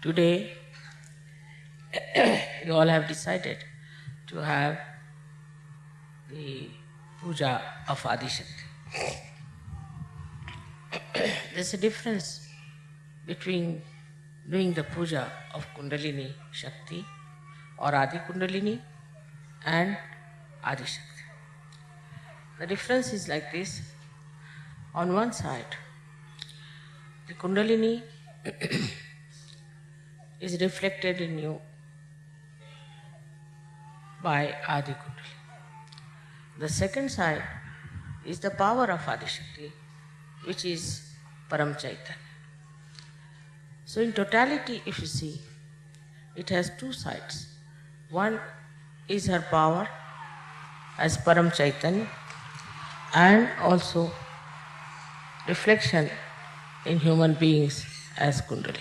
Today, you all have decided to have the púdža of Adi Shakti. There's a difference between doing the púdža of Kundalini Shakti or Adi Kundalini and Adi Shakti. The difference is like this. On one side, the Kundalini is reflected in you by Adi Kundalini. The second side is the power of Adi Shakti, which is Param Chaitanya. So in totality, if you see, it has two sides. One is her power as Param Chaitanya and also reflection in human beings as Kundalini.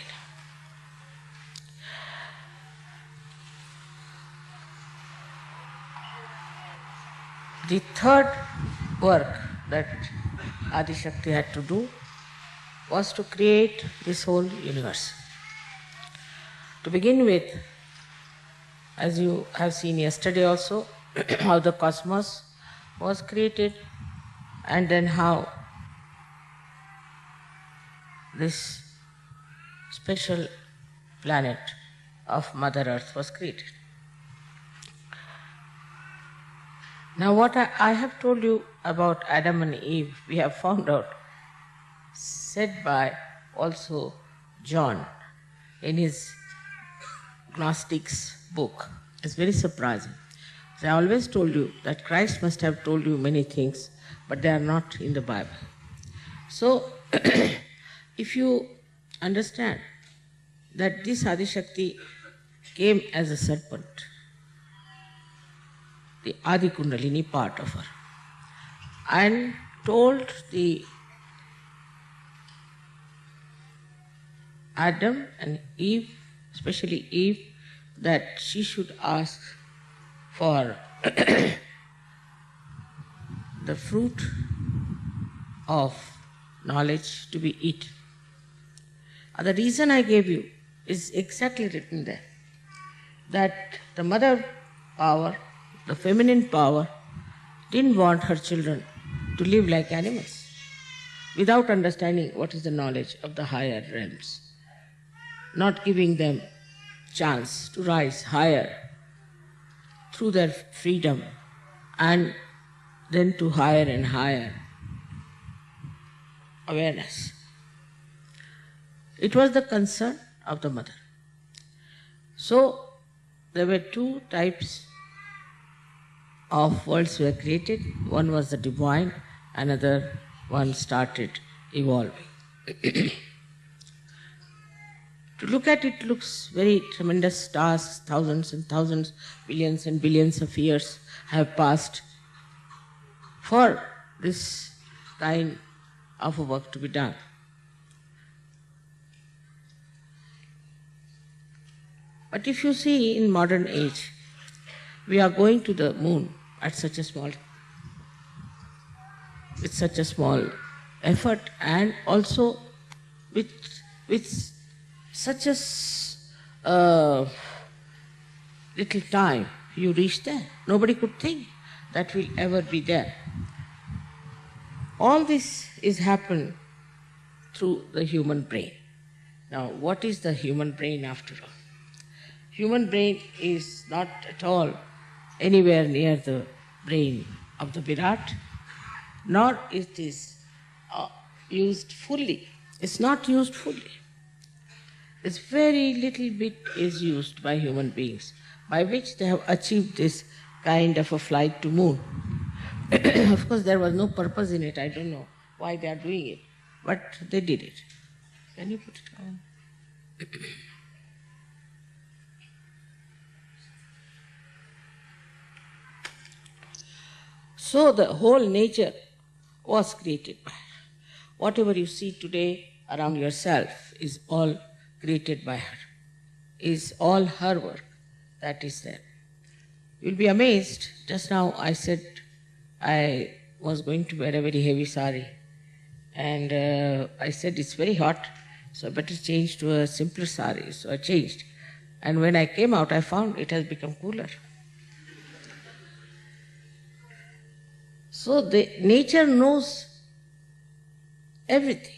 The third work that Adi Shakti had to do was to create this whole universe. To begin with, as you have seen yesterday also, how the cosmos was created and then how this special planet of Mother Earth was created. Now what I have told you about Adam and Eve, we have found out, said by also John in his Gnostics book. It's very surprising. So I always told you that Christ must have told you many things, but they are not in the Bible. So if you understand that this Adi Shakti came as a serpent, the Adi Kundalini part of her, and told the Adam and Eve, especially Eve, that she should ask for the fruit of knowledge to be eaten. And the reason I gave you is exactly written there, that the mother power, the feminine power, didn't want her children to live like animals without understanding what is the knowledge of the higher realms, not giving them chance to rise higher through their freedom and then to higher and higher awareness. It was the concern of the mother. So there were two types of worlds were created. One was the divine, another one started evolving. To look at it looks very tremendous tasks, thousands and thousands, billions and billions of years have passed for this kind of a work to be done. But if you see in modern age, we are going to the moon at with such a small effort, and also with such a little time you reach there. Nobody could think that will ever be there. All this is happened through the human brain. Now, what is the human brain after all? Human brain is not at all anywhere near the brain of the Virat, nor it is used fully. It's not used fully. It's very little bit is used by human beings, by which they have achieved this kind of a flight to moon. Of course, there was no purpose in it. I don't know why they are doing it, but they did it. Can you put it on? So the whole nature was created by her. Whatever you see today around yourself is all created by her, is all her work that is there. You'll be amazed. Just now I said I was going to wear a very heavy sari, And I said, it's very hot, so I better change to a simpler sari. So I changed. And when I came out, I found it has become cooler. So the nature knows everything.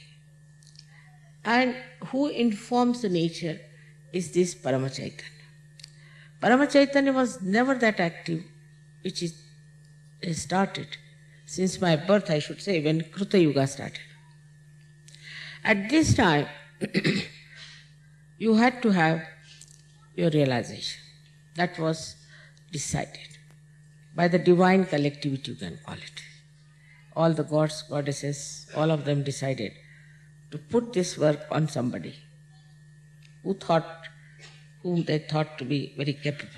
And who informs the nature is this Paramachaitanya. Paramachaitanya was never that active, which is started since my birth, I should say, when Kruta Yuga started. At this time, you had to have your realization. That was decided by the divine collectivity, you can call it. All the gods, goddesses, all of them decided to put this work on somebody whom they thought to be very capable.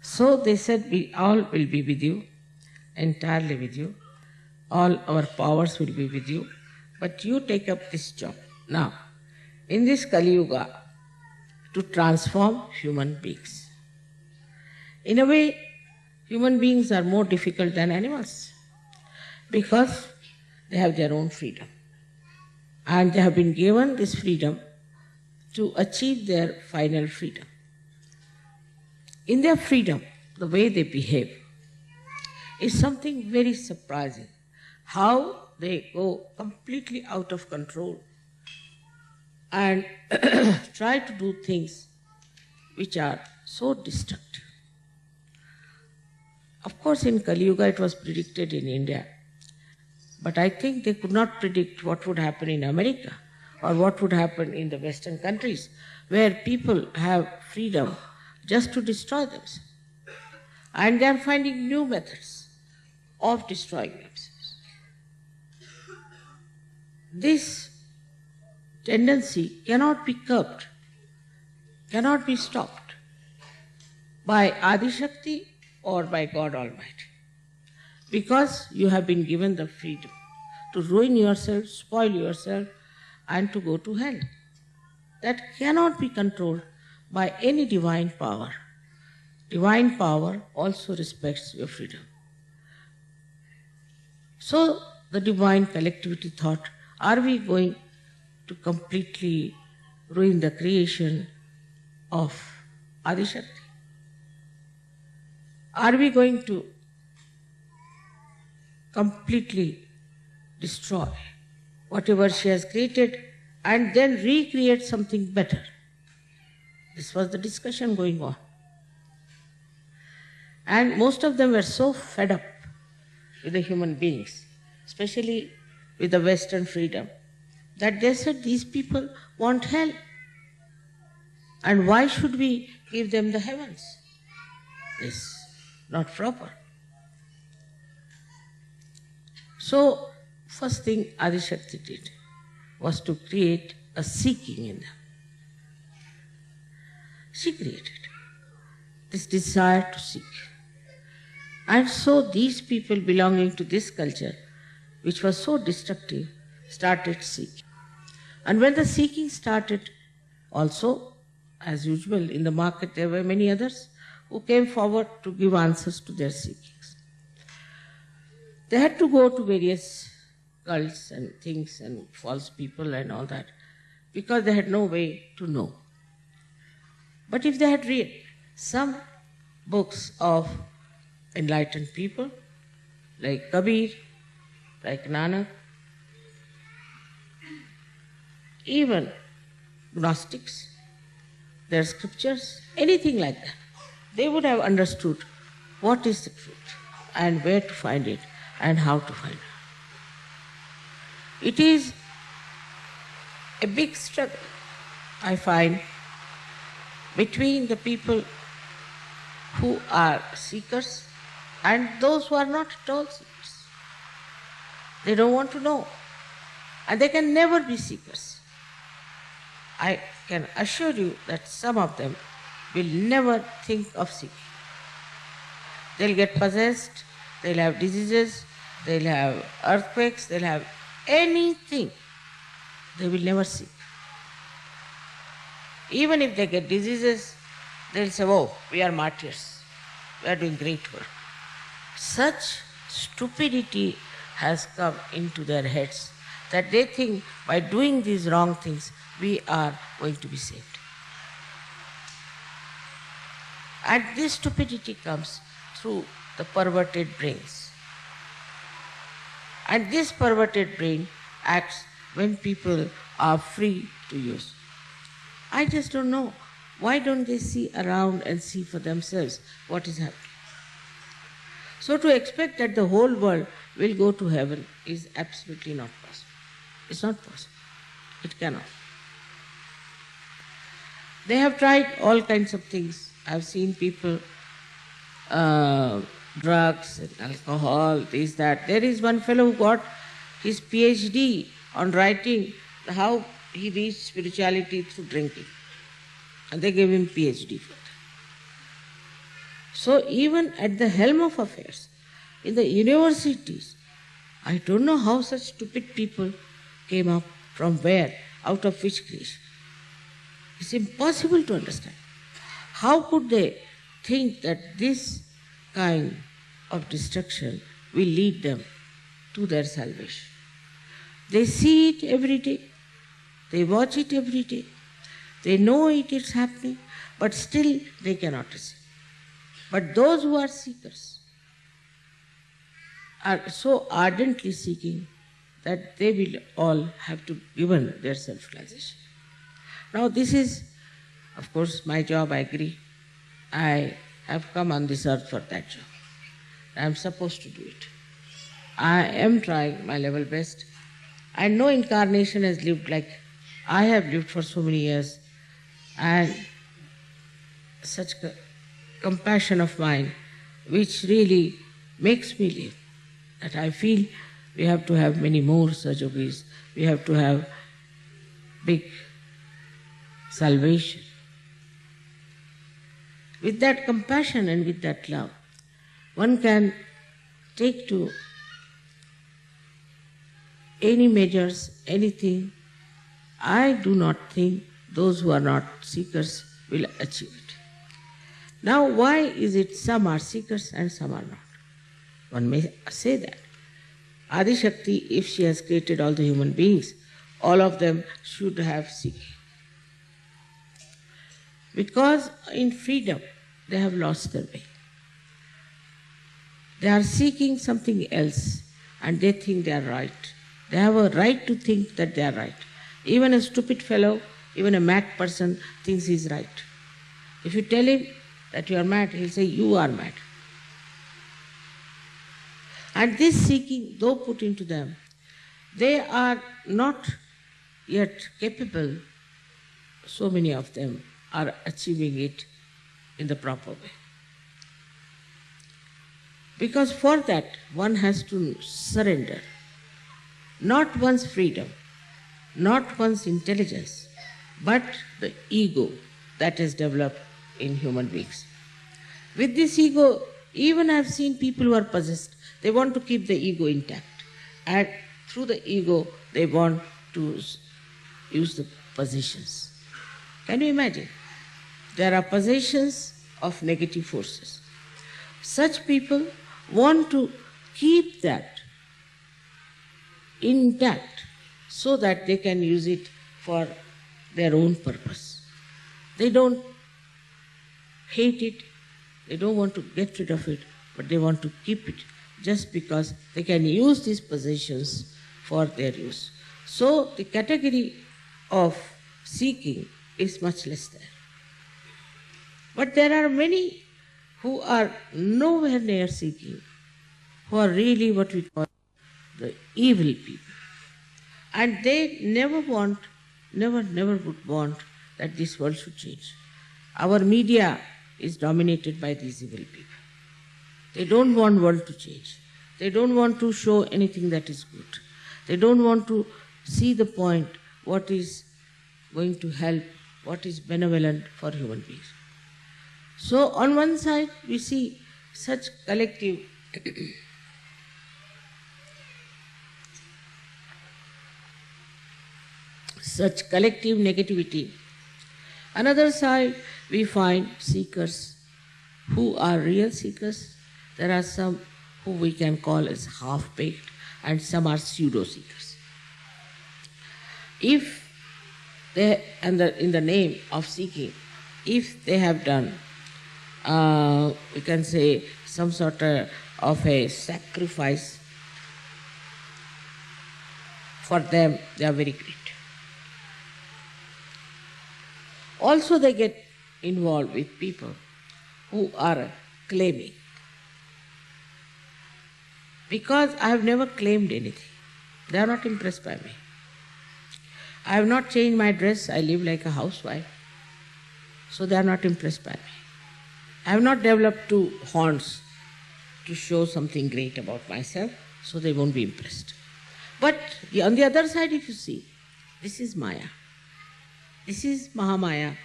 So they said, we all will be with you, entirely with you. All our powers will be with you, but you take up this job. Now, in this Kali Yuga, to transform human beings. In a way, human beings are more difficult than animals because they have their own freedom. And they have been given this freedom to achieve their final freedom. In their freedom, the way they behave is something very surprising. How they go completely out of control and try to do things which are so destructive. Of course, in Kali Yuga it was predicted in India, but I think they could not predict what would happen in America or what would happen in the Western countries, where people have freedom just to destroy themselves. And they are finding new methods of destroying themselves. This tendency cannot be curbed, cannot be stopped by Adi Shakti or by God Almighty, because you have been given the freedom to ruin yourself, spoil yourself, and to go to hell. That cannot be controlled by any divine power. Divine power also respects your freedom. So the divine collectivity thought, are we going to completely ruin the creation of Adi Shakti? Are we going to completely destroy whatever she has created and then recreate something better? This was the discussion going on. And most of them were so fed up with the human beings, especially with the Western freedom, that they said these people want hell. And why should we give them the heavens? It's not proper. So, first thing Adi Shakti did was to create a seeking in them. She created this desire to seek. And so these people belonging to this culture, which was so destructive, started seeking. And when the seeking started, also, as usual, in the market there were many others who came forward to give answers to their seekings. They had to go to various cults and things and false people and all that, because they had no way to know. But if they had read some books of enlightened people, like Kabir, like Nanak, even Gnostics, their scriptures, anything like that, they would have understood what is the truth and where to find it and how to find it. It is a big struggle, I find, between the people who are seekers and those who are not at all seekers. They don't want to know, and they can never be seekers. I can assure you that some of them will never think of seeking. They'll get possessed, they'll have diseases, they'll have earthquakes, they'll have anything. They will never seek. Even if they get diseases, they'll say, oh, we are martyrs, we are doing great work. Such stupidity has come into their heads, that they think by doing these wrong things, we are going to be saved. And this stupidity comes through the perverted brains. And this perverted brain acts when people are free to use. I just don't know. Why don't they see around and see for themselves what is happening? So to expect that the whole world will go to heaven is absolutely not possible. It's not possible. It cannot. They have tried all kinds of things. I've seen people, drugs and alcohol, this, that. There is one fellow who got his PhD on writing how he reached spirituality through drinking. And they gave him PhD for that. So even at the helm of affairs, in the universities, I don't know how such stupid people came up, from where, out of which creation. It's impossible to understand. How could they think that this kind of destruction will lead them to their salvation? They see it every day. They watch it every day. They know it is happening, but still they cannot receive. But those who are seekers are so ardently seeking that they will all have to given their self-realization. Now this is, of course, my job, I agree. I have come on this earth for that job. I am supposed to do it. I am trying my level best. And no incarnation has lived like I have lived for so many years, and such compassion of mine which really makes me live, that I feel we have to have many more such yogis, we have to have big salvation. With that compassion and with that love, one can take to any measures, anything. I do not think those who are not seekers will achieve it. Now, why is it some are seekers and some are not? One may say that Adi Shakti, if she has created all the human beings, all of them should have seeking. Because in freedom, they have lost their way. They are seeking something else and they think they are right. They have a right to think that they are right. Even a stupid fellow, even a mad person thinks he is right. If you tell him that you are mad, he will say, you are mad. And this seeking, though put into them, they are not yet capable, so many of them are achieving it in the proper way. Because for that, one has to surrender not one's freedom, not one's intelligence, but the ego that is developed in human beings. With this ego, even I have seen people who are possessed, they want to keep the ego intact. And through the ego, they want to use the possessions. Can you imagine? There are possessions of negative forces. Such people want to keep that intact so that they can use it for their own purpose. They don't hate it, they don't want to get rid of it, but they want to keep it just because they can use these possessions for their use. So the category of seeking is much less there. But there are many who are nowhere near seeking, who are really what we call the evil people. And they never would want that this world should change. Our media is dominated by these evil people. They don't want the world to change. They don't want to show anything that is good. They don't want to see the point, what is going to help, what is benevolent for human beings. So on one side, we see such collective negativity. Another side, we find seekers who are real seekers. There are some who we can call as half-baked. and some are pseudo-seekers. If they, in the name of seeking, if they have done, we can say, some sort of a sacrifice, for them they are very great. Also they get involved with people who are claiming. Because I have never claimed anything. They are not impressed by me. I have not changed my dress, I live like a housewife. So they are not impressed by me. I have not developed two horns to show something great about myself, so they won't be impressed. But on the other side, if you see, this is Maya. This is Mahamaya,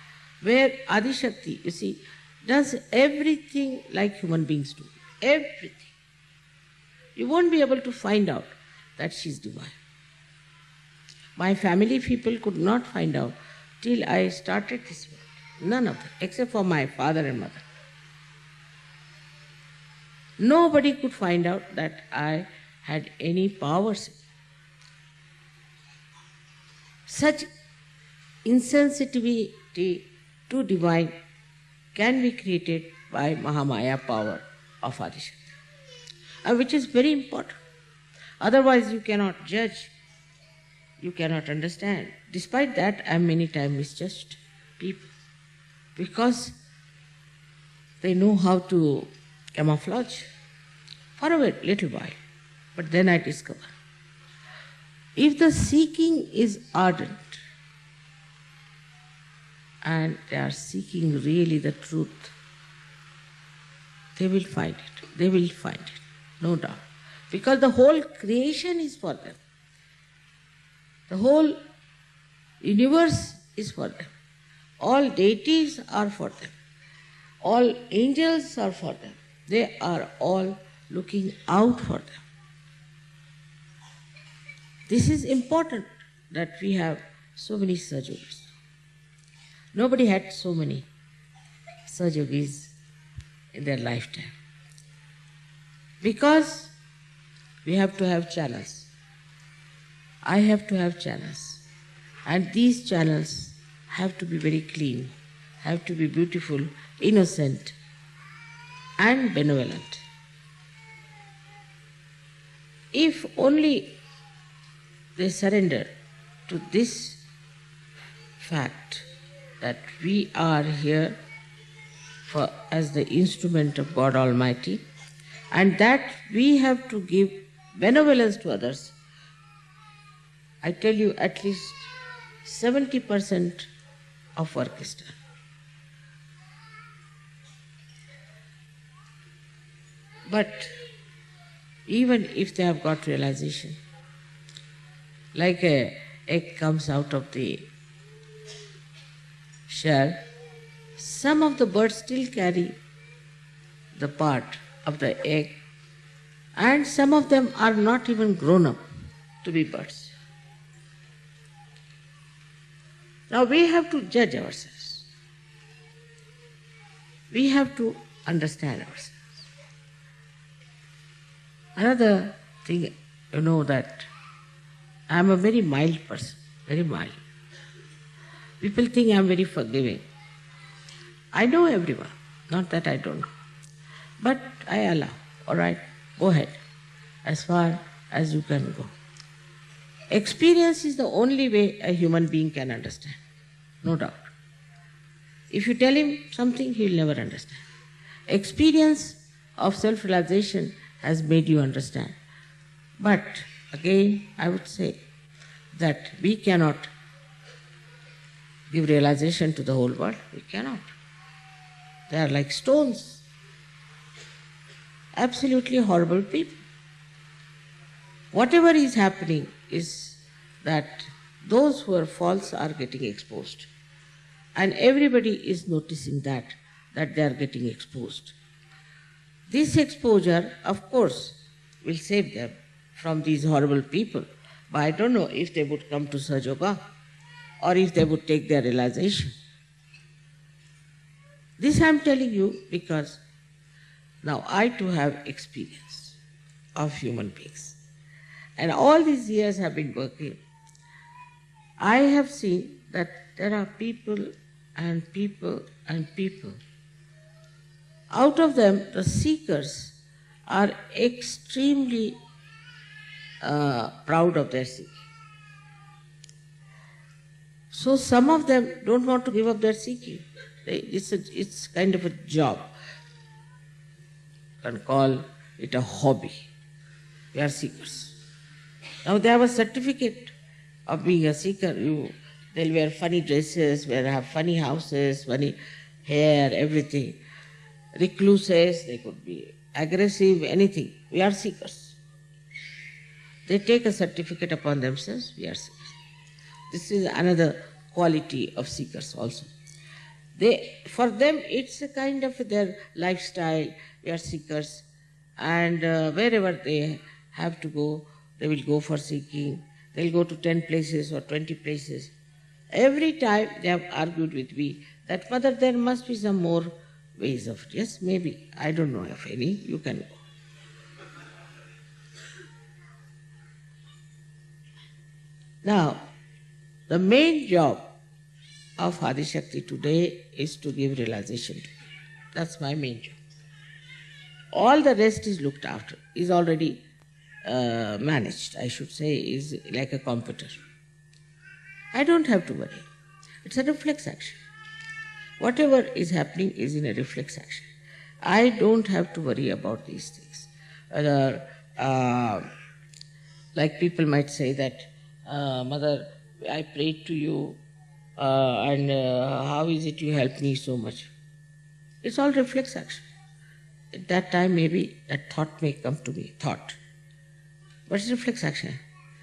where Adi Shakti, you see, does everything like human beings do. Everything. You won't be able to find out that she's divine. My family people could not find out till I started this work. None of them, except for my father and mother. Nobody could find out that I had any powers. Such insensitivity to divine can be created by Mahamaya power of Adi Shakti, which is very important. Otherwise you cannot judge, you cannot understand. Despite that, I am many times misjudged people because they know how to camouflage for a little while. But then I discover, if the seeking is ardent and they are seeking really the truth, they will find it. They will find it, no doubt. Because the whole creation is for them. The whole universe is for them. All deities are for them. All angels are for them. They are all looking out for them. This is important that we have so many Sahajogis. Nobody had so many Sahajogis in their lifetime. Because we have to have channels. I have to have channels. And these channels have to be very clean, have to be beautiful, innocent, and benevolent. If only they surrender to this fact that we are here as the instrument of God Almighty, and that we have to give benevolence to others, I tell you at least 70% of work is done. But even if they have got realization, like an egg comes out of the shell, some of the birds still carry the part of the egg, and some of them are not even grown up to be birds. Now we have to judge ourselves. We have to understand ourselves. Another thing, you know that I am a very mild person, very mild. People think I am very forgiving. I know everyone, not that I don't know. But I allow, all right, go ahead, as far as you can go. Experience is the only way a human being can understand, no doubt. If you tell him something, he will never understand. Experience of self-realization has made you understand. But again, I would say that we cannot give realization to the whole world. We cannot. They are like stones. Absolutely horrible people. Whatever is happening is that those who are false are getting exposed. And everybody is noticing that they are getting exposed. This exposure, of course, will save them from these horrible people. But I don't know if they would come to Sahajoga or if they would take their realization. This I am telling you because now I too have experience of human beings. and all these years have been working, I have seen that there are people and people and people. Out of them, the seekers are extremely proud of their seeking. So some of them don't want to give up their seeking. It's kind of a job. You can call it a hobby. They are seekers. Now they have a certificate of being a seeker. They'll wear funny dresses, they'll have funny houses, funny hair, everything. Recluses, they could be aggressive, anything. We are seekers. They take a certificate upon themselves, we are seekers. This is another quality of seekers also. For them, it's a kind of their lifestyle. We are seekers, and wherever they have to go, they will go for seeking. They'll go to 10 places or 20 places. Every time they have argued with me that, Mother, there must be some more ways of it. Yes, maybe. I don't know of any. You can go. Now, the main job of Adi Shakti today is to give realization to me. That's my main job. All the rest is looked after, is already managed, I should say, is like a computer. I don't have to worry. It's a reflex action. Whatever is happening is in a reflex action. I don't have to worry about these things. Like people might say that, Mother, I prayed to you, and how is it you helped me so much? It's all reflex action. At that time, maybe that thought may come to me, thought. But it's reflex action.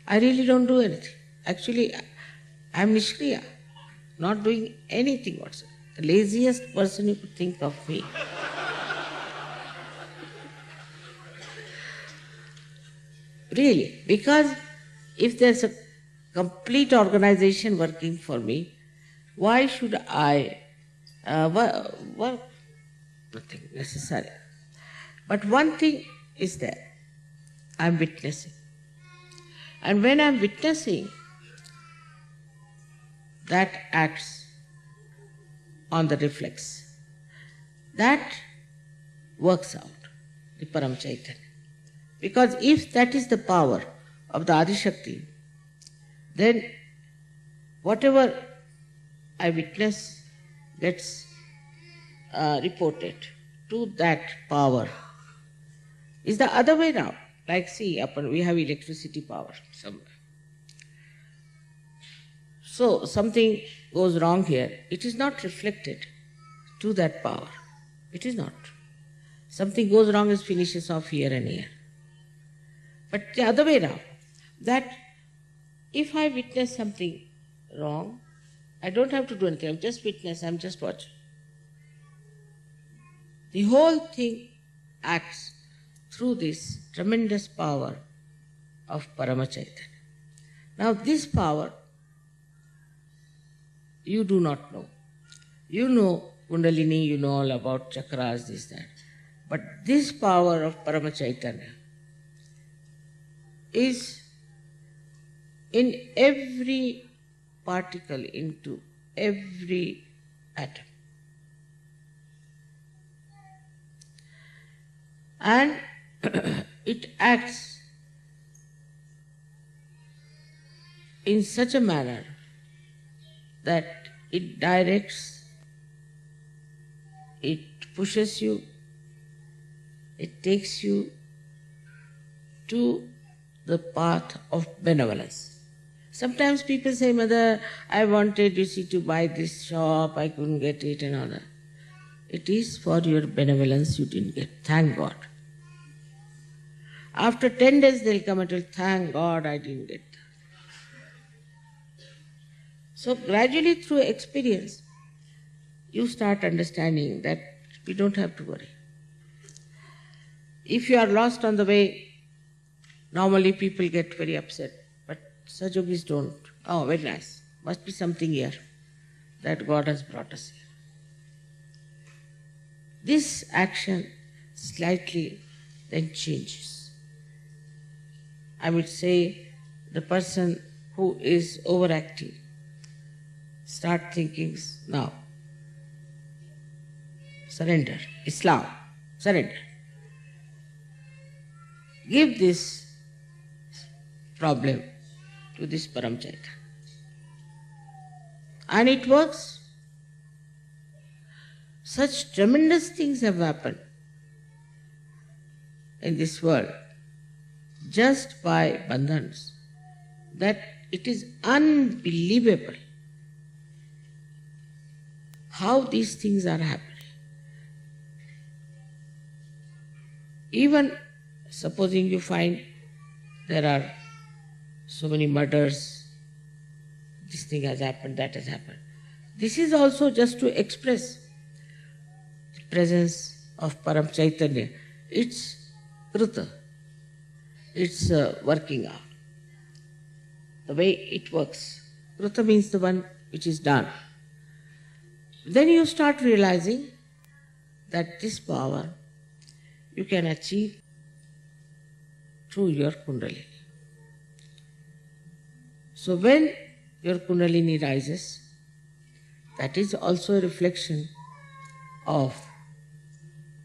I really don't do anything. Actually, I'm Nishkriya, not doing anything whatsoever. The laziest person you could think of me. Really, because if there's a complete organization working for me, why should I work? Nothing necessary. But one thing is there. I'm witnessing. And when I'm witnessing, that acts on the reflex. That works out, the Param Chaitanya. Because if that is the power of the Adi Shakti, then whatever I witness gets reported to that power. Is the other way round. Like see, we have electricity power somewhere. So something goes wrong here. It is not reflected to that power. It is not. Something goes wrong, it finishes off here and here. But the other way round, that if I witness something wrong, I don't have to do anything. I'm just witness, I'm just watching. The whole thing acts through this tremendous power of Parama Chaitanya. Now this power, you do not know. You know Kundalini, you know all about chakras, this, that. But this power of Parama Chaitanya is in every particle, into every atom. And it acts in such a manner that it directs, it pushes you, it takes you to the path of benevolence. Sometimes people say, Mother, I wanted, to buy this shop, I couldn't get it and all that. It is for your benevolence you didn't get. Thank God. After 10 days they'll come and tell, thank God I didn't get that. So gradually through experience, you start understanding that we don't have to worry. If you are lost on the way, normally people get very upset, but Sajogis don't. Oh, very nice. Must be something here that God has brought us here. This action slightly then changes. I would say the person who is overactive, start thinking now. Surrender. Islam. Surrender. Give this problem to this Paramchaita. And it works. Such tremendous things have happened in this world just by bandhans that it is unbelievable how these things are happening. Even supposing you find there are so many murders, this thing has happened, that has happened. This is also just to express the presence of Param Chaitanya. It's Kruta. It's working out. The way it works. Kruta means the one which is done. Then you start realizing that this power you can achieve through your Kundalini. So when your Kundalini rises, that is also a reflection of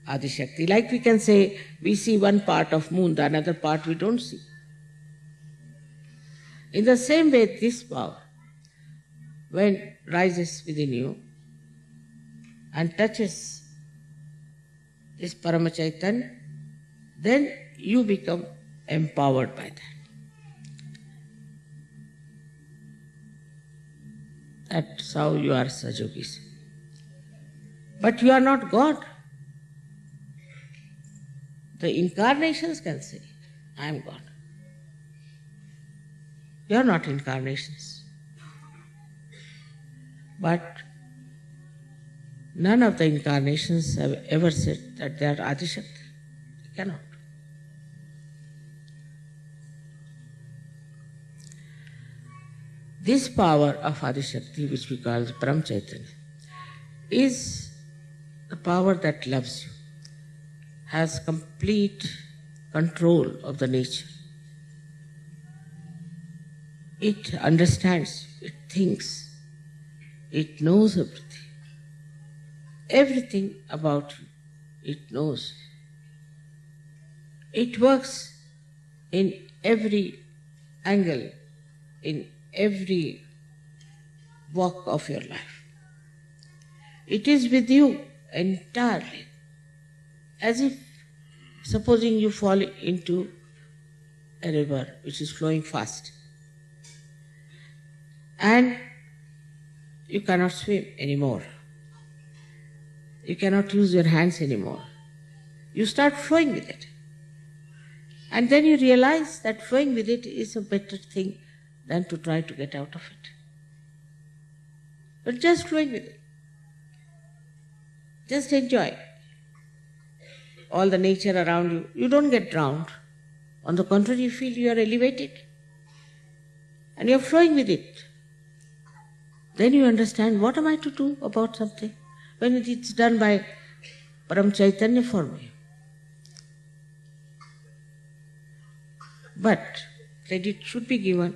Adi Shakti. Like we can say, we see one part of moon, the another part we don't see. In the same way, this power, when rises within you and touches this Paramachaitanya, then you become empowered by that. That's how you are Sajogis. But you are not God. The incarnations can say, I am God. You are not incarnations. But none of the incarnations have ever said that they are Adi Shakti. They cannot. This power of Adi Shakti, which we call Param Chaitanya, is the power that loves you, has complete control of the nature. It understands, it thinks, it knows everything. Everything about you, it knows. It works in every angle, in every walk of your life. It is with you entirely, as if supposing you fall into a river which is flowing fast and you cannot swim anymore. You cannot use your hands anymore. You start flowing with it. And then you realize that flowing with it is a better thing than to try to get out of it. But just flowing with it. Just enjoy all the nature around you. You don't get drowned. On the contrary, you feel you are elevated. And you are flowing with it. Then you understand, what am I to do about something when it's done by Param Chaitanya for me? But credit should be given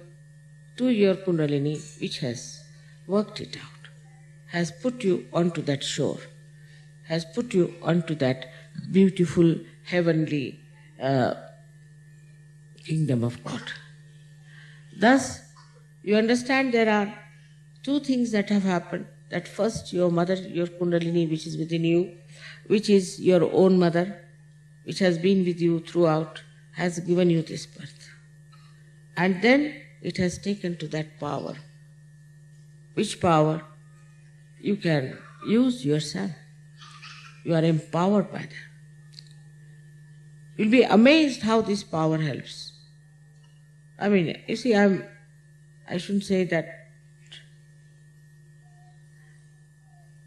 to your Kundalini, which has worked it out, has put you onto that shore, has put you onto that beautiful heavenly kingdom of God. Thus, you understand there are two things that have happened. That first, your mother, your Kundalini, which is within you, which is your own mother, which has been with you throughout, has given you this birth. And then it has taken to that power, which power you can use yourself. You are empowered by that. You'll be amazed how this power helps. I mean, you see, I shouldn't say that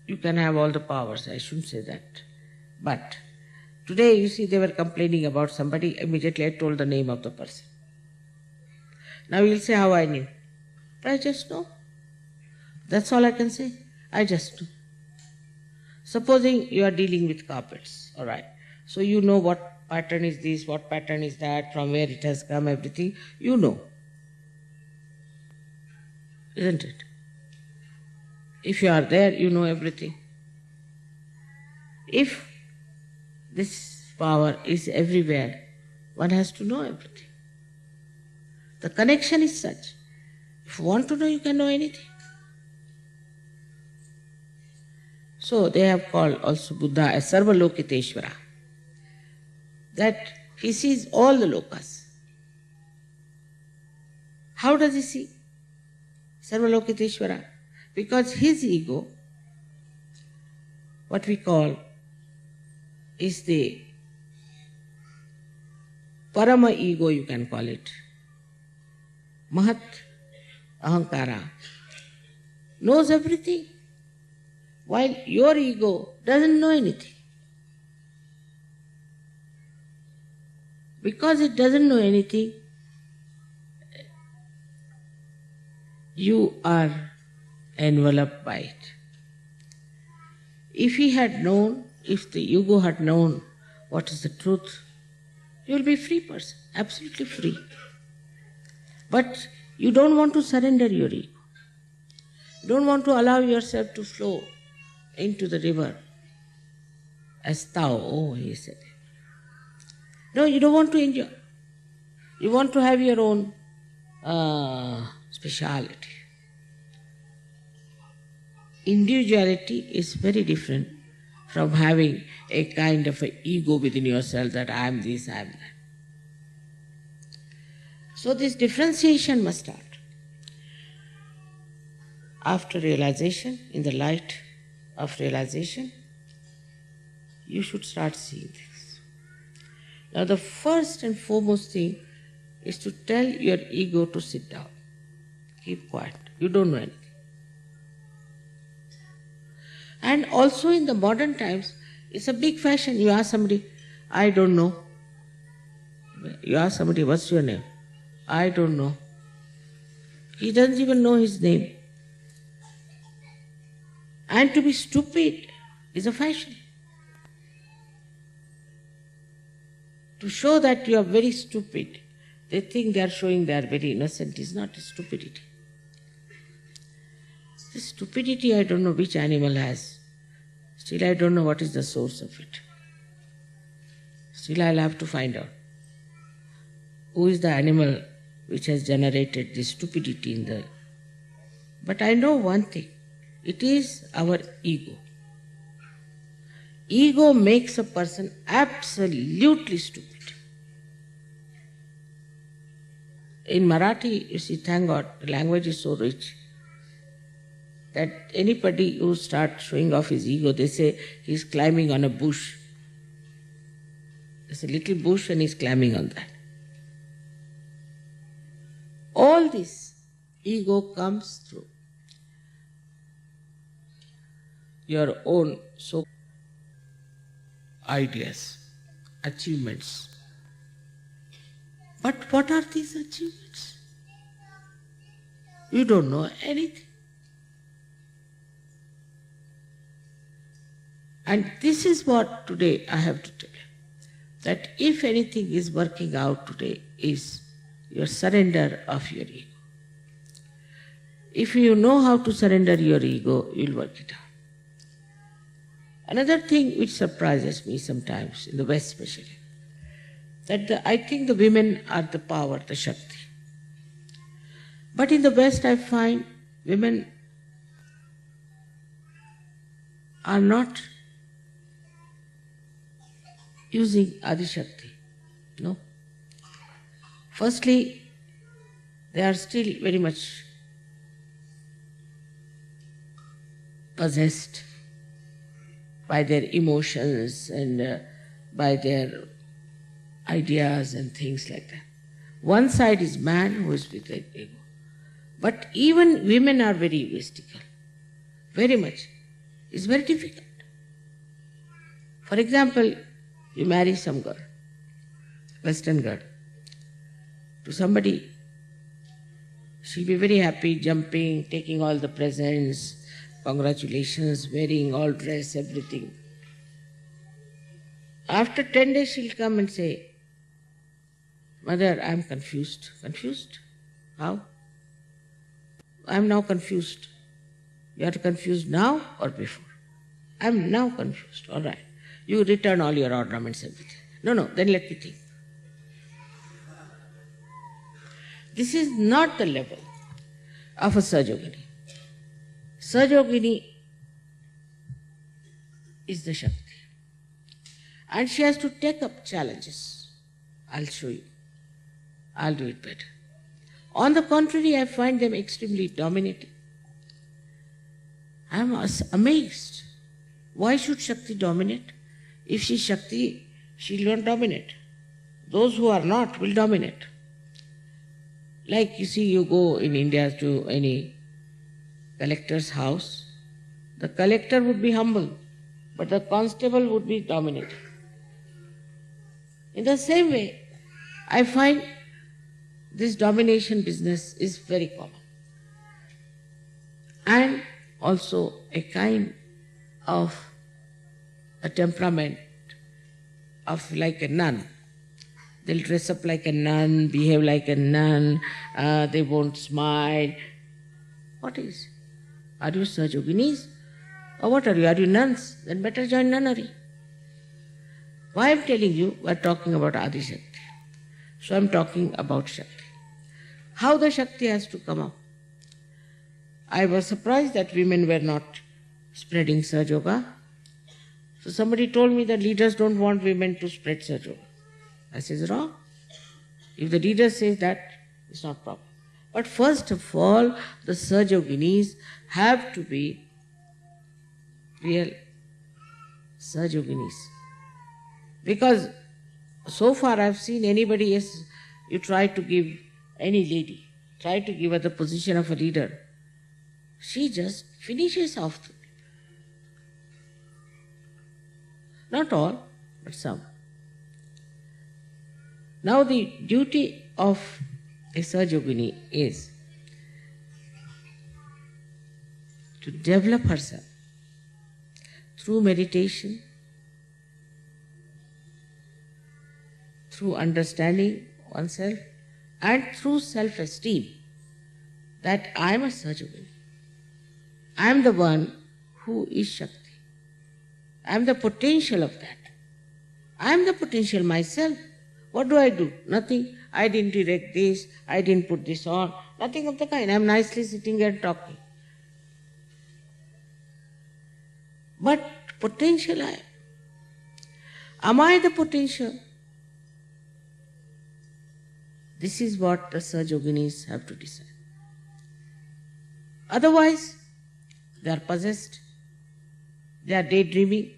you can have all the powers. I shouldn't say that. But today, you see, they were complaining about somebody. Immediately I told the name of the person. Now you'll say how I knew. But I just know. That's all I can say. I just know. Supposing you are dealing with carpets, all right. So you know what pattern is this, what pattern is that, from where it has come, everything, you know. Isn't it? If you are there, you know everything. If this power is everywhere, one has to know everything. The connection is such. If you want to know, you can know anything. So they have called also Buddha as Sarvalokiteshvara, that he sees all the lokas. How does he see Sarvalokiteshvara? Because his ego, what we call, is the Parama ego, you can call it. Mahat Ahankara knows everything, while your ego doesn't know anything. Because it doesn't know anything, you are enveloped by it. If he had known, if the ego had known what is the truth, you will be a free person, absolutely free. But you don't want to surrender your ego. You don't want to allow yourself to flow into the river as thou, oh, he said. No, you don't want to enjoy. You want to have your own speciality. Individuality is very different from having a kind of an ego within yourself that I am this, I am that. So this differentiation must start. After realization, in the light of realization, you should start seeing things. Now the first and foremost thing is to tell your ego to sit down. Keep quiet. You don't know anything. And also in the modern times, it's a big fashion. You ask somebody, I don't know. You ask somebody, what's your name? I don't know. He doesn't even know his name. And to be stupid is a fashion. To show that you are very stupid, they think they are showing they are very innocent. It's not stupidity. This stupidity, I don't know which animal has. Still, I don't know what is the source of it. Still, I'll have to find out. Who is the animal which has generated this stupidity in the... But I know one thing. It is our ego. Ego makes a person absolutely stupid. In Marathi, you see, thank God, the language is so rich that anybody who starts showing off his ego, they say he's climbing on a bush. There's a little bush and he's climbing on that. All this ego comes through your own ideas, achievements. But what are these achievements? You don't know anything. And this is what today I have to tell you, that if anything is working out today is your surrender of your ego. If you know how to surrender your ego, you will work it out. Another thing which surprises me sometimes, in the West especially, that I think the women are the power, the Shakti. But in the West I find women are not using Adi Shakti. No. Firstly, they are still very much possessed by their emotions and by their ideas and things like that. One side is man who is with their ego. But even women are very egoistical. Very much. It's very difficult. For example, you marry some girl, Western girl, to somebody, she'll be very happy, jumping, taking all the presents, congratulations, wearing all dress, everything. After 10 days she'll come and say, Mother, I'm confused. Confused? How? I'm now confused. You are confused now or before? I'm now confused. All right. You return all your ornaments, everything. No, then let me think. This is not the level of a Sajogini. Sajogini is the Shakti. And she has to take up challenges. I'll show you. I'll do it better. On the contrary, I find them extremely dominating. I'm amazed. Why should Shakti dominate? If she's Shakti, she'll not dominate. Those who are not will dominate. Like you see, you go in India to any collector's house, the collector would be humble, but the constable would be dominating. In the same way, I find this domination business is very common. And also a kind of a temperament of like a nun. They'll dress up like a nun, behave like a nun, they won't smile. What is? Are you Sajoginis? Or what are you? Are you nuns? Then better join nunnery. Why I'm telling you, we're talking about Adi Shakti. So I'm talking about Shakti. How the Shakti has to come up. I was surprised that women were not spreading Sahaja Yoga. So somebody told me that leaders don't want women to spread Sahaja Yoga. I says wrong. If the leader says that, it's not proper. But first of all, the Sahajoginis have to be real Sahajoginis. Because so far I've seen anybody else, you try to give any lady, try to give her the position of a leader, she just finishes off the people. Not all, but some. Now the duty of a Sahajogini is to develop herself through meditation, through understanding oneself, and through self-esteem that I am a Sahajogini. I am the one who is Shakti. I am the potential of that. I am the potential myself. What do? Nothing. I didn't direct this, I didn't put this on, nothing of the kind. I am nicely sitting here talking. But potential I am. Am I the potential? This is what the Sahajoginis have to decide. Otherwise, they are possessed, they are daydreaming,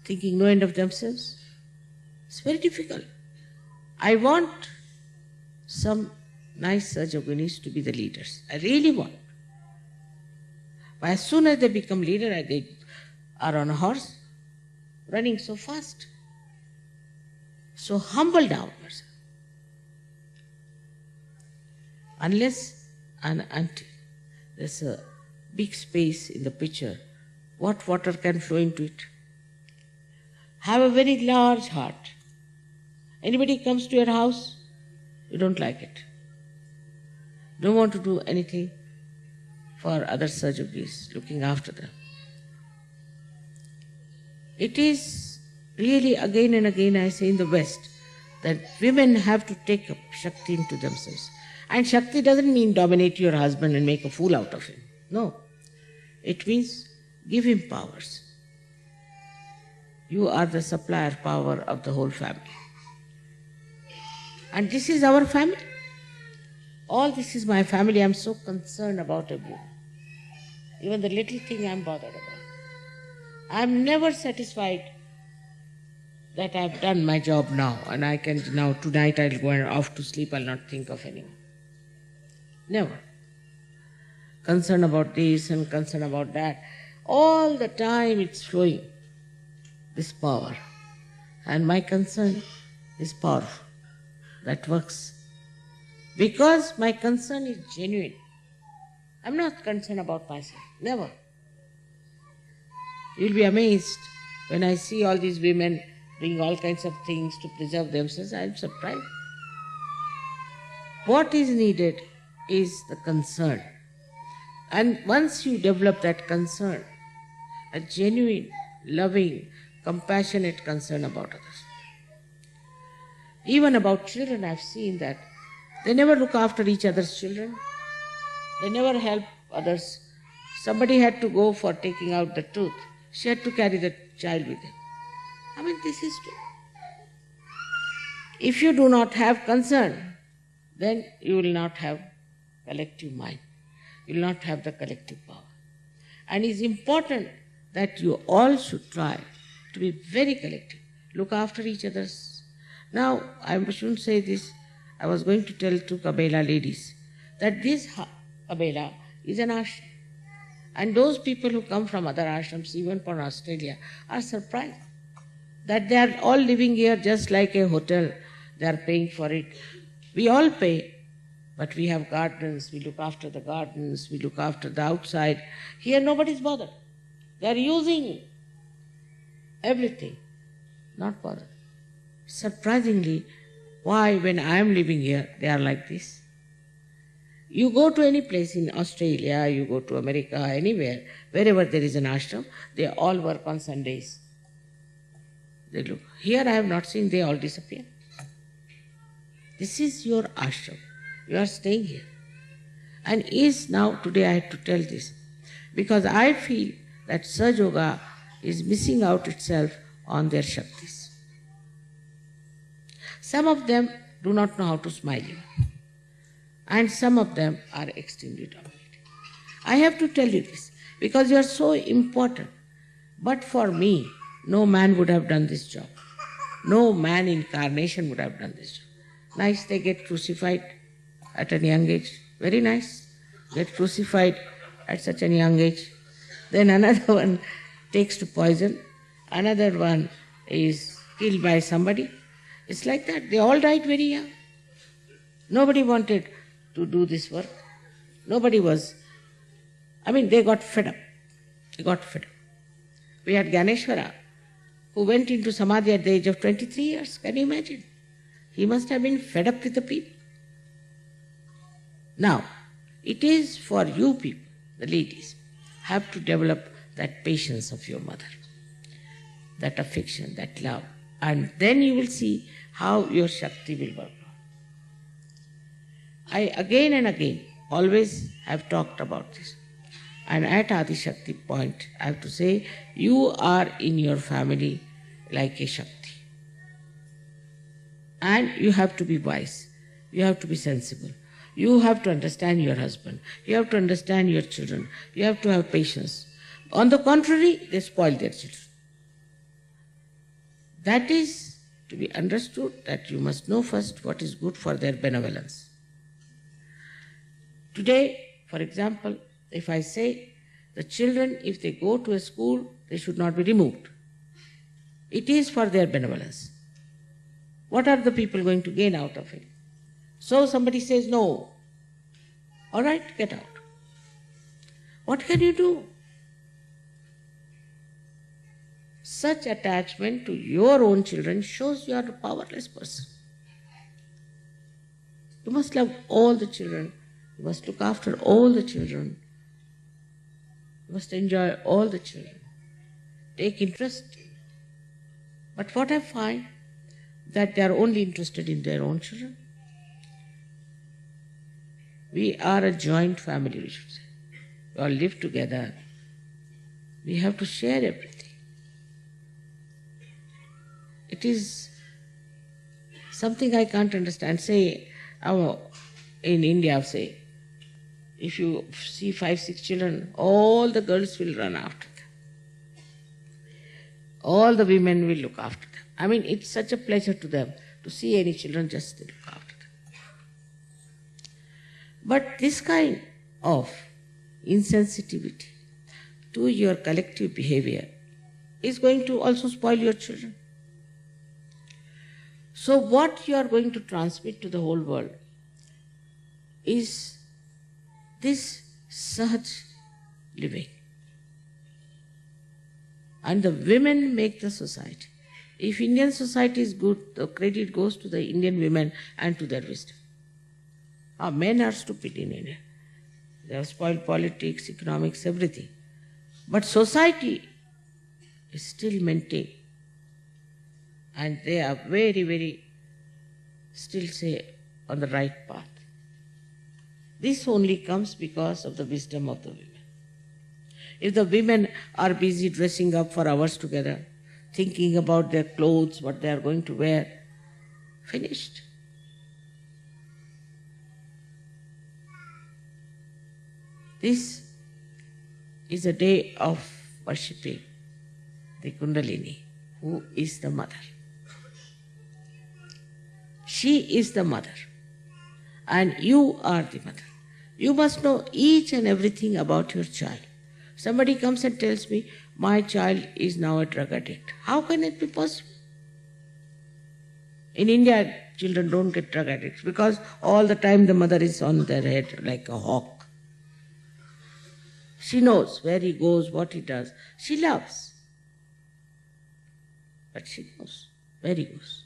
thinking no end of themselves. It's very difficult. I want some nice Sahajoginis to be the leaders. I really want. But as soon as they become leader, they are on a horse, running so fast. So humble down yourself. Unless and until there's a big space in the pitcher, what water can flow into it? Have a very large heart. Anybody comes to your house, you don't like it. Don't want to do anything for other Sahajoginis, looking after them. It is really again and again I say in the West that women have to take up Shakti into themselves. And Shakti doesn't mean dominate your husband and make a fool out of him. No. It means give him powers. You are the supplier power of the whole family. And this is our family. All this is my family. I'm so concerned about everyone. Even the little thing I'm bothered about. I'm never satisfied that I've done my job now and I can now, tonight I'll go off to sleep, I'll not think of anyone. Never. Concern about this and concern about that. All the time it's flowing, this power. And my concern is powerful. That works. Because my concern is genuine. I'm not concerned about myself. Never. You'll be amazed when I see all these women doing all kinds of things to preserve themselves. I am surprised. What is needed is the concern. And once you develop that concern, a genuine, loving, compassionate concern about others. Even about children, I've seen that they never look after each other's children. They never help others. Somebody had to go for taking out the tooth. She had to carry the child with her. I mean, this is true. If you do not have concern, then you will not have collective mind. You will not have the collective power. And it is important that you all should try to be very collective. Look after each other's. Now, I shouldn't say this. I was going to tell two Cabella ladies that this Cabella is an ashram. And those people who come from other ashrams, even from Australia, are surprised that they are all living here just like a hotel. They are paying for it. We all pay, but we have gardens. We look after the gardens. We look after the outside. Here nobody is bothered. They are using everything, not bothered. Surprisingly, why when I am living here, they are like this? You go to any place in Australia, you go to America, anywhere, wherever there is an ashram, they all work on Sundays. They look. Here I have not seen, they all disappear. This is your ashram. You are staying here. And now, today I had to tell this, because I feel that Saj Yoga is missing out itself on their Shaktis. Some of them do not know how to smile even. And some of them are extremely dominated. I have to tell you this because you are so important. But for me, no man would have done this job. No man incarnation would have done this job. Nice, they get crucified at a young age. Very nice. Get crucified at such a young age. Then another one takes to poison. Another one is killed by somebody. It's like that. They all died very young. Nobody wanted to do this work. Nobody was. They got fed up. They got fed up. We had Ganeshwara, who went into Samadhi at the age of 23 years. Can you imagine? He must have been fed up with the people. Now, it is for you people, the ladies, have to develop that patience of your mother, that affection, that love. And then you will see how your Shakti will work. I again and again always have talked about this. And at Adi Shakti point, I have to say, you are in your family like a Shakti. And you have to be wise. You have to be sensible. You have to understand your husband. You have to understand your children. You have to have patience. On the contrary, they spoil their children. That is to be understood, that you must know first what is good for their benevolence. Today, for example, if I say the children, if they go to a school, they should not be removed. It is for their benevolence. What are the people going to gain out of it? So somebody says no. All right, get out. What can you do? Such attachment to your own children shows you are a powerless person. You must love all the children. You must look after all the children. You must enjoy all the children. Take interest. But what I find, that they are only interested in their own children. We are a joint family, we should say. We all live together. We have to share everything. It is something I can't understand. Say, in India, say, if you see 5, 6 children, all the girls will run after them. All the women will look after them. It's such a pleasure to them to see any children, just they look after them. But this kind of insensitivity to your collective behavior is going to also spoil your children. So what you are going to transmit to the whole world is this Sahaj living. And the women make the society. If Indian society is good, the credit goes to the Indian women and to their wisdom. Our men are stupid in India. They have spoiled politics, economics, everything. But society is still maintained. And they are very, very, still say, on the right path. This only comes because of the wisdom of the women. If the women are busy dressing up for hours together, thinking about their clothes, what they are going to wear, finished. This is a day of worshipping the Kundalini, who is the mother. She is the mother, and you are the mother. You must know each and everything about your child. Somebody comes and tells me, my child is now a drug addict. How can it be possible? In India, children don't get drug addicts because all the time the mother is on their head like a hawk. She knows where he goes, what he does. She loves. But she knows where he goes.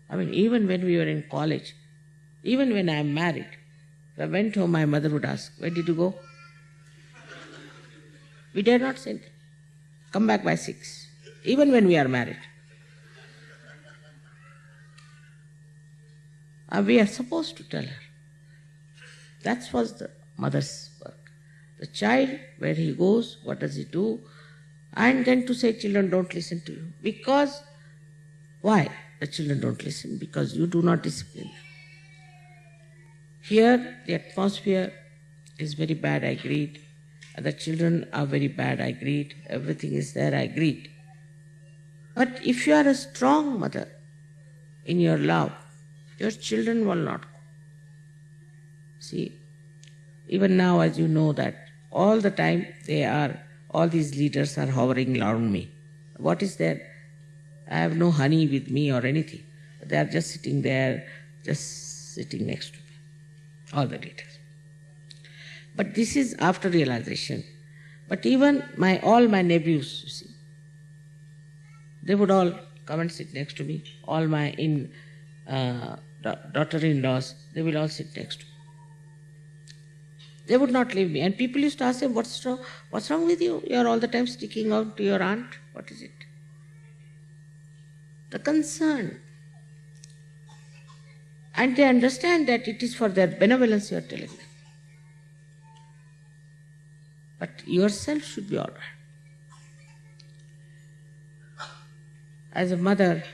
I mean, even when we were in college, even when I am married, if I went home, my mother would ask, where did you go? We dare not send. Come back by 6, even when we are married. And we are supposed to tell her. That was the mother's work. The child, where he goes, what does he do, and then to say, children don't listen to you. Because, why the children don't listen? Because you do not discipline them. Here, the atmosphere is very bad, I agreed. And the children are very bad, I agreed. Everything is there, I agreed. But if you are a strong mother in your love, your children will not go. See, even now, as you know that all the time all these leaders are hovering around me. What is there? I have no honey with me or anything. They are just sitting there, just sitting next to me. All the leaders. But this is after realization. But even all my nephews, you see, they would all come and sit next to me. All my daughter-in-laws, they will all sit next to me. They would not leave me. And people used to ask them, what's wrong with you? You are all the time sticking out to your aunt. What is it? The concern. And they understand that it is for their benevolence you are telling them. But yourself should be all right. As a mother,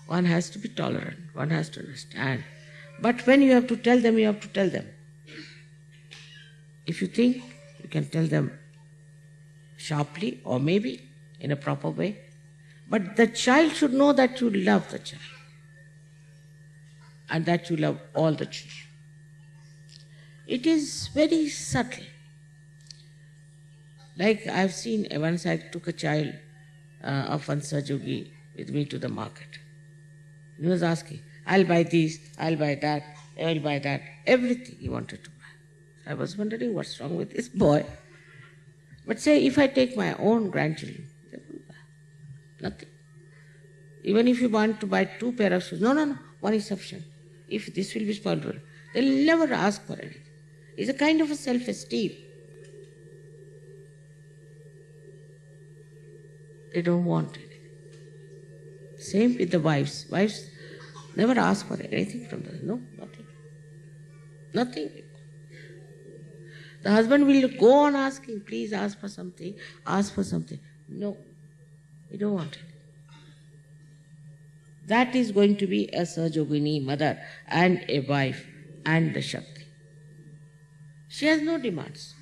one has to be tolerant, one has to understand. But when you have to tell them, you have to tell them. If you think, you can tell them sharply or maybe in a proper way. But the child should know that you love the child and that you love all the children. It is very subtle. Like I have seen, once I took a child of one Sajogi with me to the market. He was asking, I'll buy this, I'll buy that, I'll buy that, everything he wanted to buy. I was wondering what's wrong with this boy. But say, if I take my own grandchildren, they won't buy nothing. Even if you want to buy 2 pairs of shoes, no, one is sufficient. If this will be spoiled, they'll never ask for anything. It's a kind of a self-esteem. They don't want anything. Same with the wives. Wives never ask for anything from them. No, nothing. Nothing. The husband will go on asking, please ask for something, ask for something. No, we don't want it. That is going to be a Sajogini mother and a wife and the Shakti. She has no demands.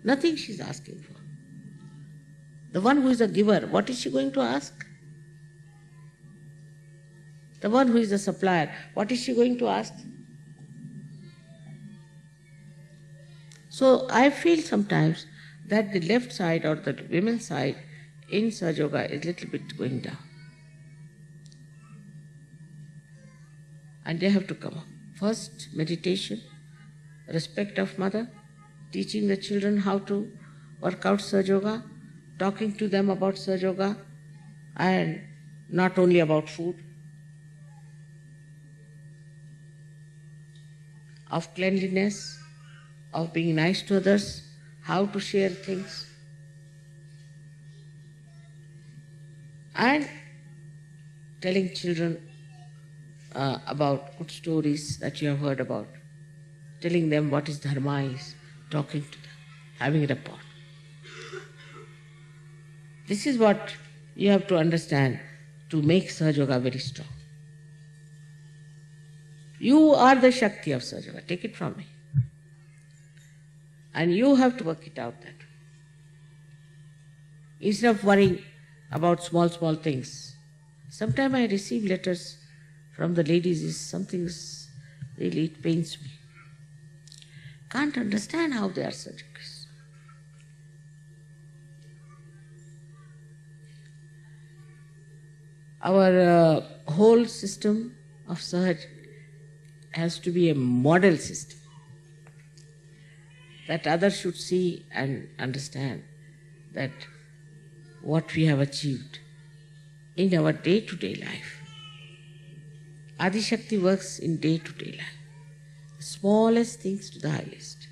Nothing she is asking for. The one who is a giver, what is she going to ask? The one who is the supplier, what is she going to ask? So I feel sometimes that the left side or the women's side in Sahaja Yoga is a little bit going down. And they have to come up. First, meditation, respect of mother, teaching the children how to work out Sahaja Yoga, talking to them about Sahaja Yoga, and not only about food, of cleanliness, of being nice to others, how to share things, and telling children about good stories that you have heard about, telling them what is dharma is, talking to them, having rapport. This is what you have to understand to make Sahaja Yoga very strong. You are the Shakti of Sahaja Yoga, take it from me. And you have to work it out that way. Instead of worrying about small things. Sometimes I receive letters from the ladies, really, it pains me. Can't understand how they are such a case. Our whole system of Sahaj has to be a model system that others should see and understand that what we have achieved in our day-to-day life. Adi Shakti works in day-to-day life. The smallest things to the highest.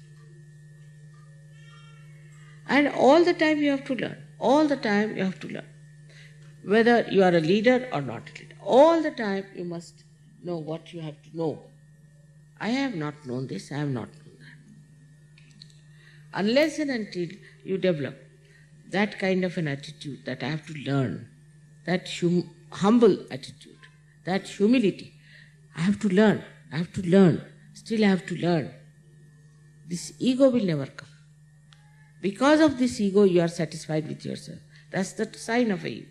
And all the time you have to learn. All the time you have to learn. Whether you are a leader or not a leader. All the time you must know what you have to know. I have not known this, I have not known that. Unless and until you develop that kind of an attitude that I have to learn, that humble attitude, that humility, I have to learn, still I have to learn. This ego will never come. Because of this ego you are satisfied with yourself. That's the sign of a ego.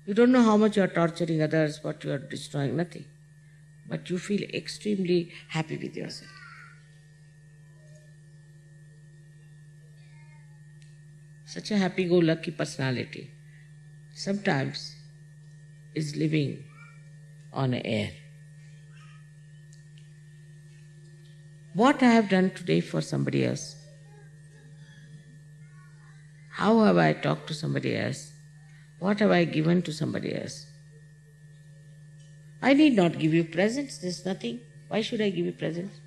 You don't know how much you are torturing others, what you are destroying, nothing. But you feel extremely happy with yourself. Such a happy-go-lucky personality sometimes is living on air. What I have done today for somebody else, how have I talked to somebody else, what have I given to somebody else? I need not give you presents, there's nothing. Why should I give you presents?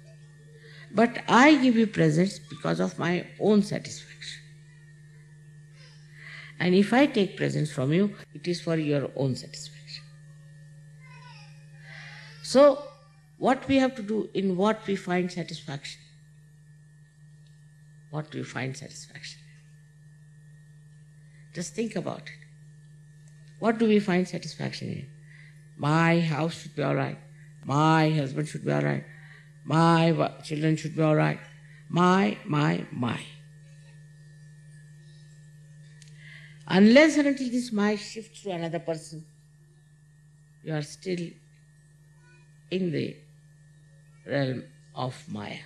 But I give you presents because of my own satisfaction. And if I take presents from you, it is for your own satisfaction. So, what we have to do, in what we find satisfaction? What do you find satisfaction? Just think about it. What do we find satisfaction in? My house should be all right. My husband should be all right. My children should be all right. My. Unless and until this my shifts to another person, you are still in the realm of Maya.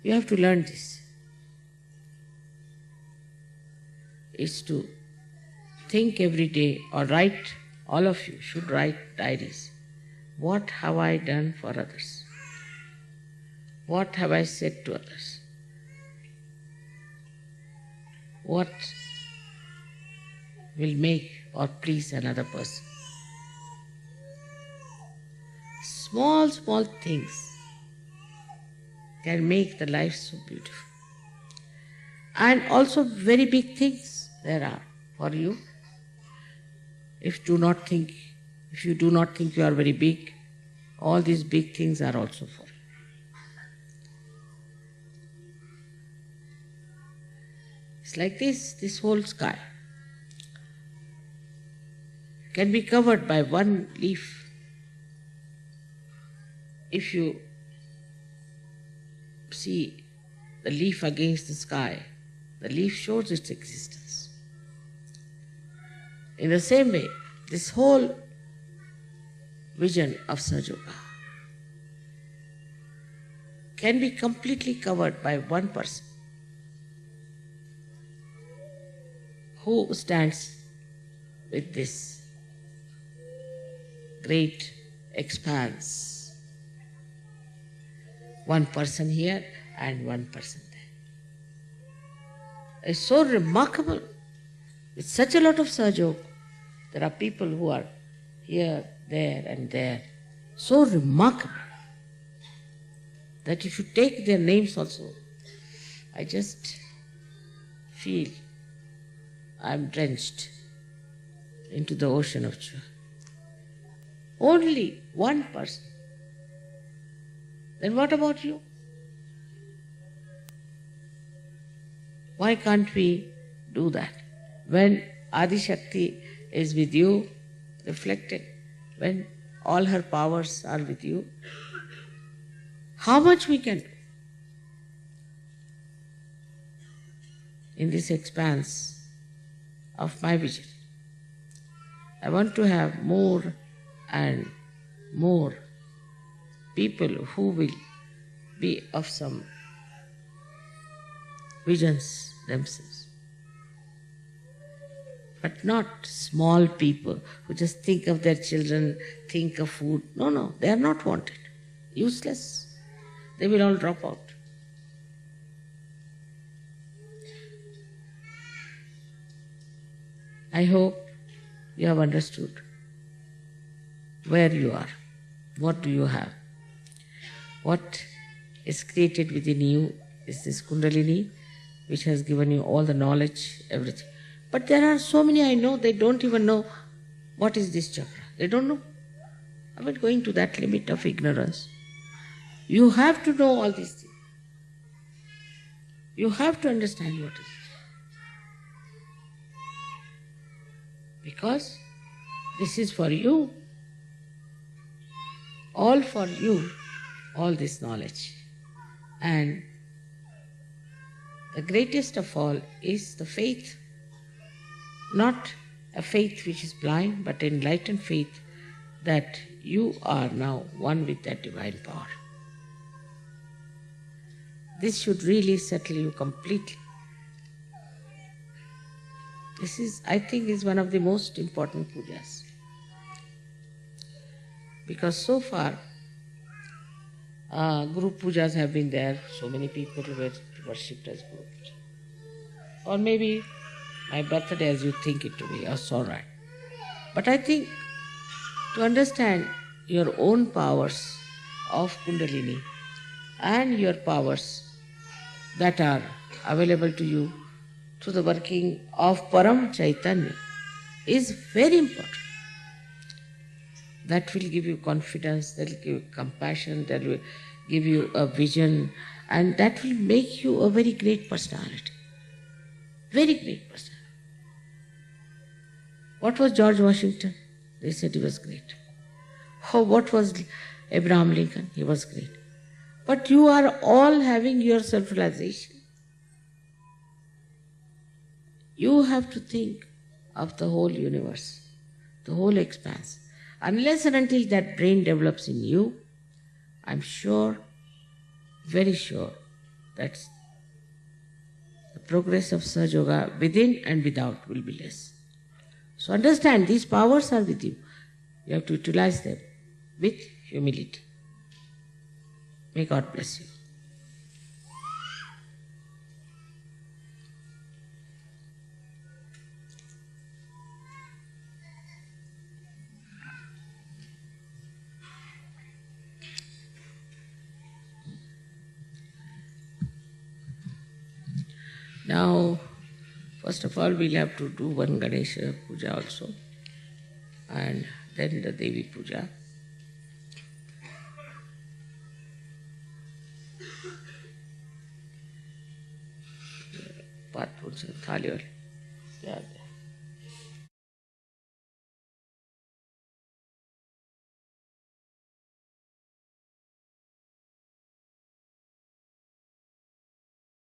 You have to learn this. Is to think every day, or write, all of you should write diaries. What have I done for others? What have I said to others? What will make or please another person? Small things can make the life so beautiful. And also very big things there are for you. If you do not think you are very big, all these big things are also for you. It's like this whole sky can be covered by one leaf. If you see the leaf against the sky, the leaf shows its existence. In the same way, this whole vision of Sahaja Yoga can be completely covered by one person who stands with this great expanse one person here and one person there. It's so remarkable. It's such a lot of Sahajog. There are people who are here, there and there. So remarkable that if you take their names also, I just feel I'm drenched into the ocean of joy. Only one person. Then what about you? Why can't we do that? When Adi Shakti is with you, reflected, when all her powers are with you, how much we can do in this expanse of my vision. I want to have more and more people who will be of some visions themselves. But not small people who just think of their children, think of food. No, they are not wanted. Useless. They will all drop out. I hope you have understood where you are, what do you have. What is created within you is this Kundalini, which has given you all the knowledge, everything. But there are so many I know, they don't even know what is this chakra. They don't know. I'm not going to that limit of ignorance. You have to know all these things. You have to understand what is it. Because this is for you. All for you, all this knowledge. And the greatest of all is the faith. Not a faith which is blind, but enlightened faith that you are now one with that divine power. This should really settle you completely. This is, I think, is one of the most important pujas. Because so far, Guru pujas have been there, so many people were worshipped as Guru puja. Or maybe my birthday as you think it to be, that's all right. But I think to understand your own powers of Kundalini and your powers that are available to you through the working of Param Chaitanya is very important. That will give you confidence, that will give you compassion, that will give you a vision, and that will make you a very great personality. Very great personality. What was George Washington? They said he was great. Oh, what was Abraham Lincoln? He was great. But you are all having your self-realization. You have to think of the whole universe, the whole expanse. Unless and until that brain develops in you, I'm sure, very sure, that the progress of Sahaja Yoga within and without will be less. So understand, these powers are with you. You have to utilize them with humility. May God bless you. Now, first of all, we'll have to do one Ganesha puja also, and then the Devi puja. Pat puja, thali wale.